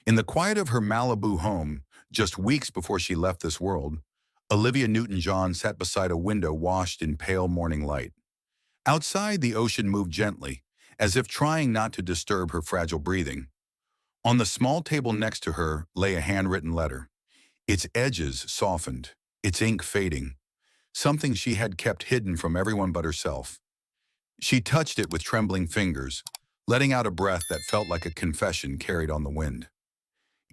In the quiet of her Malibu home, just weeks before she left this world, Olivia Newton-John sat beside a window washed in pale morning light. Outside, the ocean moved gently, as if trying not to disturb her fragile breathing. On the small table next to her lay a handwritten letter, its edges softened, its ink fading, something she had kept hidden from everyone but herself. She touched it with trembling fingers, letting out a breath that felt like a confession carried on the wind.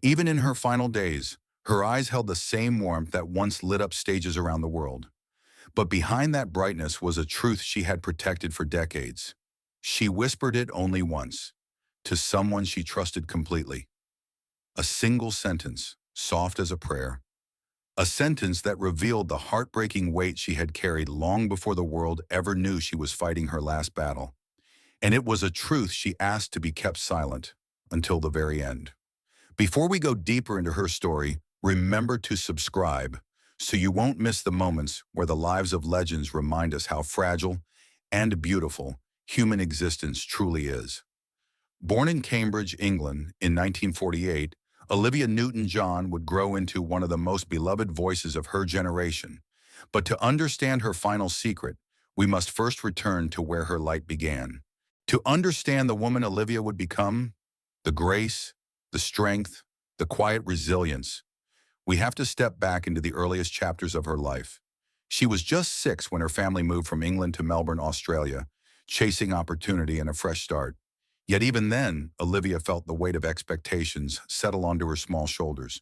Even in her final days, her eyes held the same warmth that once lit up stages around the world. But behind that brightness was a truth she had protected for decades. She whispered it only once, to someone she trusted completely. A single sentence, soft as a prayer. A sentence that revealed the heartbreaking weight she had carried long before the world ever knew she was fighting her last battle. And it was a truth she asked to be kept silent until the very end. Before we go deeper into her story, remember to subscribe so you won't miss the moments where the lives of legends remind us how fragile and beautiful human existence truly is. Born in Cambridge, England in 1948, Olivia Newton-John would grow into one of the most beloved voices of her generation. But to understand her final secret, we must first return to where her light began. To understand the woman Olivia would become, the grace, the strength, the quiet resilience, we have to step back into the earliest chapters of her life. She was just 6 when her family moved from England to Melbourne, Australia, chasing opportunity and a fresh start. Yet even then, Olivia felt the weight of expectations settle onto her small shoulders.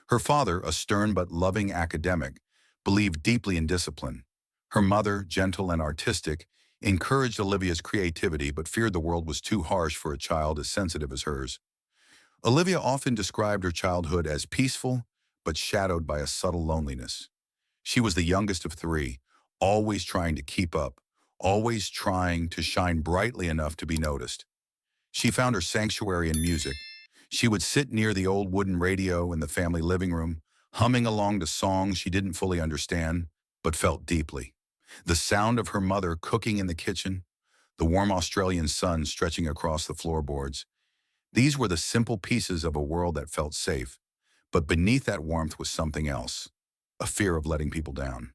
Her father, a stern but loving academic, believed deeply in discipline. Her mother, gentle and artistic, encouraged Olivia's creativity but feared the world was too harsh for a child as sensitive as hers. Olivia often described her childhood as peaceful but shadowed by a subtle loneliness. She was the youngest of 3, always trying to keep up, always trying to shine brightly enough to be noticed. She found her sanctuary in music. She would sit near the old wooden radio in the family living room, humming along to songs she didn't fully understand, but felt deeply. The sound of her mother cooking in the kitchen, the warm Australian sun stretching across the floorboards. These were the simple pieces of a world that felt safe, but beneath that warmth was something else, a fear of letting people down.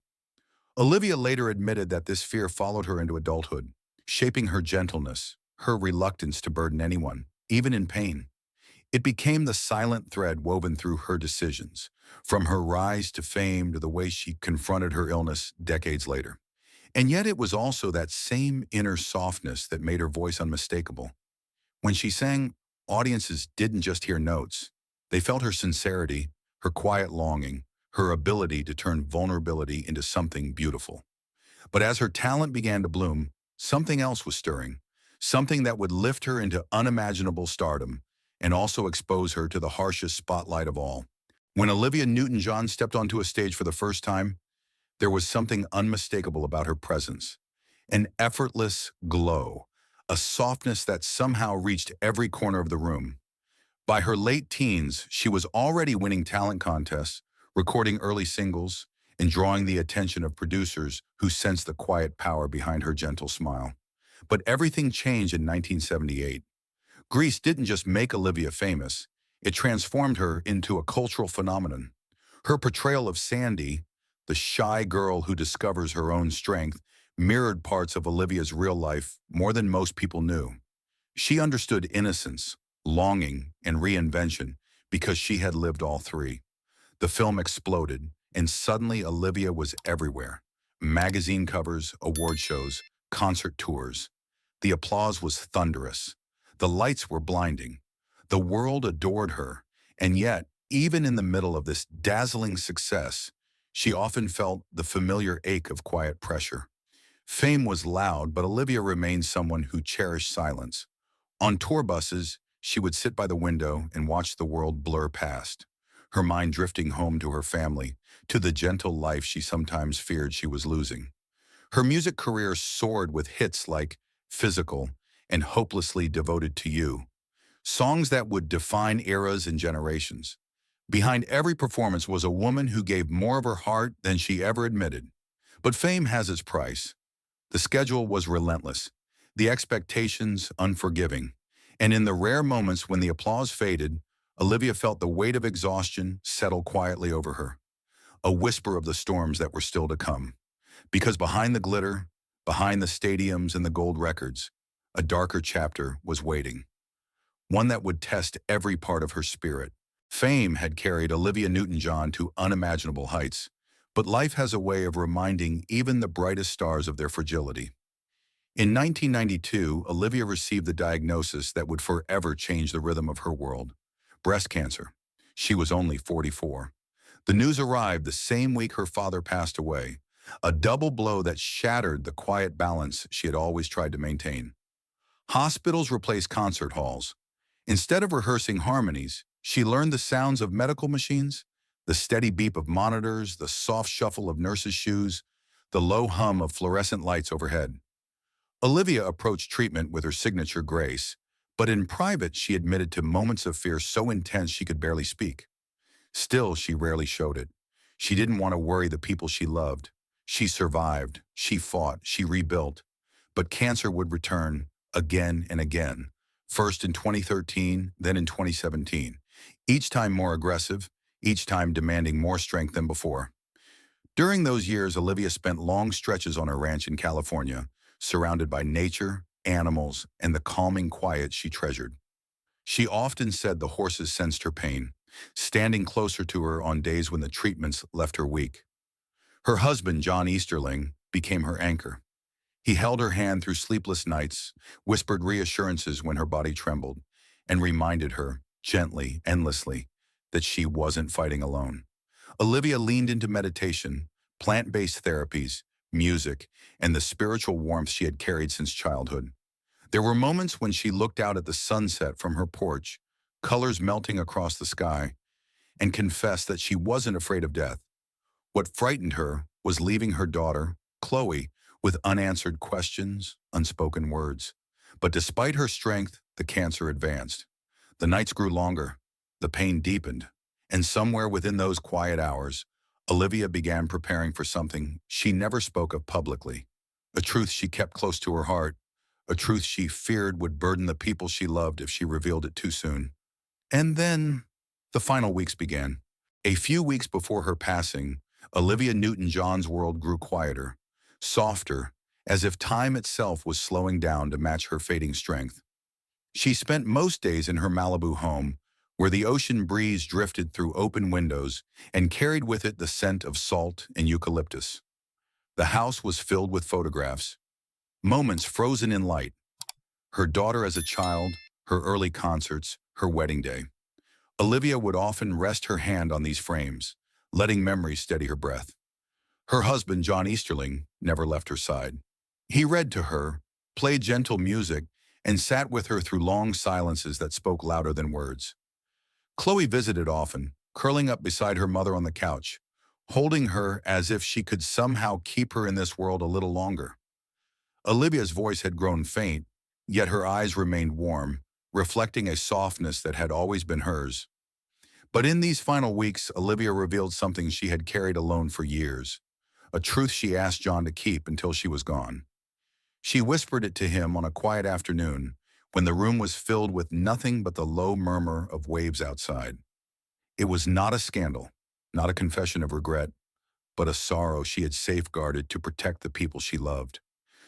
Olivia later admitted that this fear followed her into adulthood, shaping her gentleness, her reluctance to burden anyone, even in pain. It became the silent thread woven through her decisions, from her rise to fame to the way she confronted her illness decades later. And yet it was also that same inner softness that made her voice unmistakable. When she sang, audiences didn't just hear notes. They felt her sincerity, her quiet longing, her ability to turn vulnerability into something beautiful. But as her talent began to bloom, something else was stirring, something that would lift her into unimaginable stardom and also expose her to the harshest spotlight of all. When Olivia Newton-John stepped onto a stage for the first time, there was something unmistakable about her presence, an effortless glow, a softness that somehow reached every corner of the room. By her late teens, she was already winning talent contests, recording early singles, and drawing the attention of producers who sensed the quiet power behind her gentle smile. But everything changed in 1978. Grease didn't just make Olivia famous, it transformed her into a cultural phenomenon. Her portrayal of Sandy, the shy girl who discovers her own strength, mirrored parts of Olivia's real life more than most people knew. She understood innocence, longing, and reinvention because she had lived all 3. The film exploded, and suddenly Olivia was everywhere. Magazine covers, award shows, concert tours. The applause was thunderous. The lights were blinding. The world adored her, and yet, even in the middle of this dazzling success, she often felt the familiar ache of quiet pressure. Fame was loud, but Olivia remained someone who cherished silence. On tour buses, she would sit by the window and watch the world blur past, her mind drifting home to her family, to the gentle life she sometimes feared she was losing. Her music career soared with hits like Physical and Hopelessly Devoted to You, songs that would define eras and generations. Behind every performance was a woman who gave more of her heart than she ever admitted. But fame has its price. The schedule was relentless, the expectations unforgiving, and in the rare moments when the applause faded, Olivia felt the weight of exhaustion settle quietly over her, a whisper of the storms that were still to come. Because behind the glitter, behind the stadiums and the gold records, a darker chapter was waiting, one that would test every part of her spirit. Fame had carried Olivia Newton-John to unimaginable heights, but life has a way of reminding even the brightest stars of their fragility. In 1992, Olivia received the diagnosis that would forever change the rhythm of her world: breast cancer. She was only 44. The news arrived the same week her father passed away, a double blow that shattered the quiet balance she had always tried to maintain. Hospitals replaced concert halls. Instead of rehearsing harmonies, she learned the sounds of medical machines, the steady beep of monitors, the soft shuffle of nurses' shoes, the low hum of fluorescent lights overhead. Olivia approached treatment with her signature grace, but in private she admitted to moments of fear so intense she could barely speak. Still, she rarely showed it. She didn't want to worry the people she loved. She survived, she fought, she rebuilt. But cancer would return again and again, first in 2013, then in 2017, each time more aggressive, each time demanding more strength than before. During those years, Olivia spent long stretches on her ranch in California, surrounded by nature, animals, and the calming quiet she treasured. She often said the horses sensed her pain, standing closer to her on days when the treatments left her weak. Her husband, John Easterling, became her anchor. He held her hand through sleepless nights, whispered reassurances when her body trembled, and reminded her, gently, endlessly, that she wasn't fighting alone. Olivia leaned into meditation, plant-based therapies, music, and the spiritual warmth she had carried since childhood. There were moments when she looked out at the sunset from her porch, colors melting across the sky, and confessed that she wasn't afraid of death. What frightened her was leaving her daughter, Chloe, with unanswered questions, unspoken words. But despite her strength, the cancer advanced. The nights grew longer, the pain deepened, and somewhere within those quiet hours, Olivia began preparing for something she never spoke of publicly, a truth she kept close to her heart, a truth she feared would burden the people she loved if she revealed it too soon. And then the final weeks began. A few weeks before her passing, Olivia Newton-John's world grew quieter, softer, as if time itself was slowing down to match her fading strength. She spent most days in her Malibu home, where the ocean breeze drifted through open windows and carried with it the scent of salt and eucalyptus. The house was filled with photographs, moments frozen in light: her daughter as a child, her early concerts, her wedding day. Olivia would often rest her hand on these frames, letting memories steady her breath. Her husband, John Easterling, never left her side. He read to her, played gentle music, and sat with her through long silences that spoke louder than words. Chloe visited often, curling up beside her mother on the couch, holding her as if she could somehow keep her in this world a little longer. Olivia's voice had grown faint, yet her eyes remained warm, reflecting a softness that had always been hers. But in these final weeks, Olivia revealed something she had carried alone for years, a truth she asked John to keep until she was gone. She whispered it to him on a quiet afternoon, when the room was filled with nothing but the low murmur of waves outside. It was not a scandal, not a confession of regret, but a sorrow she had safeguarded to protect the people she loved.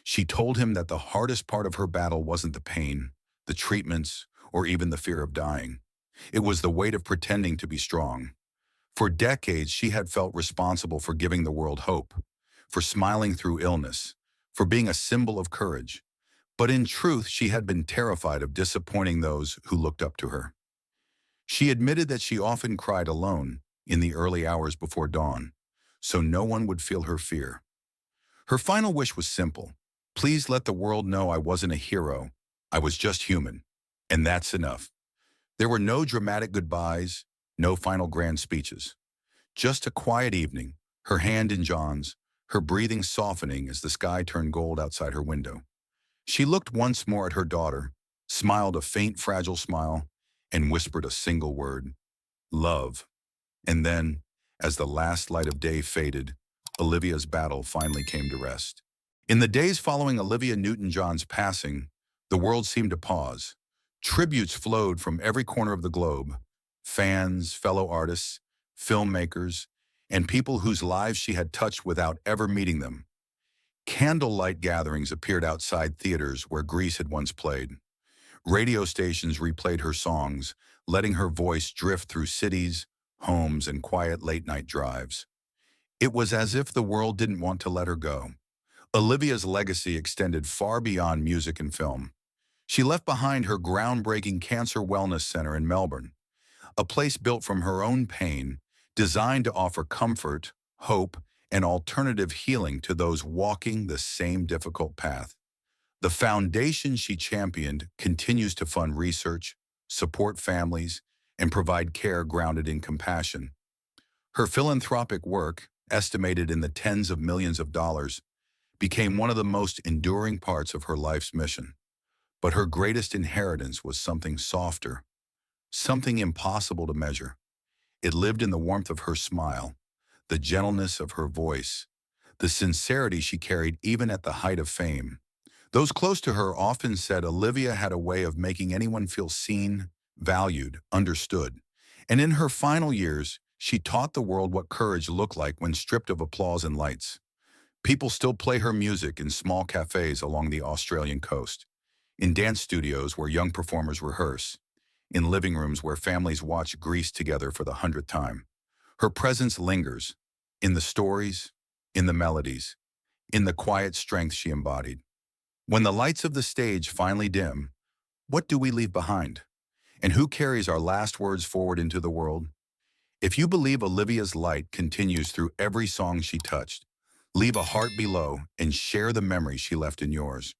She told him that the hardest part of her battle wasn't the pain, the treatments, or even the fear of dying. It was the weight of pretending to be strong. For decades, she had felt responsible for giving the world hope, for smiling through illness, for being a symbol of courage. But in truth, she had been terrified of disappointing those who looked up to her. She admitted that she often cried alone in the early hours before dawn, so no one would feel her fear. Her final wish was simple: please let the world know I wasn't a hero, I was just human, and that's enough. There were no dramatic goodbyes, no final grand speeches. Just a quiet evening, her hand in John's, her breathing softening as the sky turned gold outside her window. She looked once more at her daughter, smiled a faint, fragile smile, and whispered a single word: love. And then, as the last light of day faded, Olivia's battle finally came to rest. In the days following Olivia Newton-John's passing, the world seemed to pause. Tributes flowed from every corner of the globe. fans, fellow artists, filmmakers, and people whose lives she had touched without ever meeting them. Candlelight gatherings appeared outside theaters where Grease had once played. Radio stations replayed her songs, letting her voice drift through cities, homes, and quiet late-night drives. It was as if the world didn't want to let her go. Olivia's legacy extended far beyond music and film. She left behind her groundbreaking cancer wellness center in Melbourne, a place built from her own pain, designed to offer comfort, hope, and alternative healing to those walking the same difficult path. The foundation she championed continues to fund research, support families, and provide care grounded in compassion. Her philanthropic work, estimated in the tens of millions of dollars, became one of the most enduring parts of her life's mission. But her greatest inheritance was something softer, something impossible to measure. It lived in the warmth of her smile, the gentleness of her voice, the sincerity she carried even at the height of fame. Those close to her often said Olivia had a way of making anyone feel seen, valued, understood. And in her final years, she taught the world what courage looked like when stripped of applause and lights. People still play her music in small cafes along the Australian coast, in dance studios where young performers rehearse, in living rooms where families watch Grease together for the 100th time. Her presence lingers, in the stories, in the melodies, in the quiet strength she embodied. When the lights of the stage finally dim, what do we leave behind? And who carries our last words forward into the world? If you believe Olivia's light continues through every song she touched, leave a heart below and share the memory she left in yours.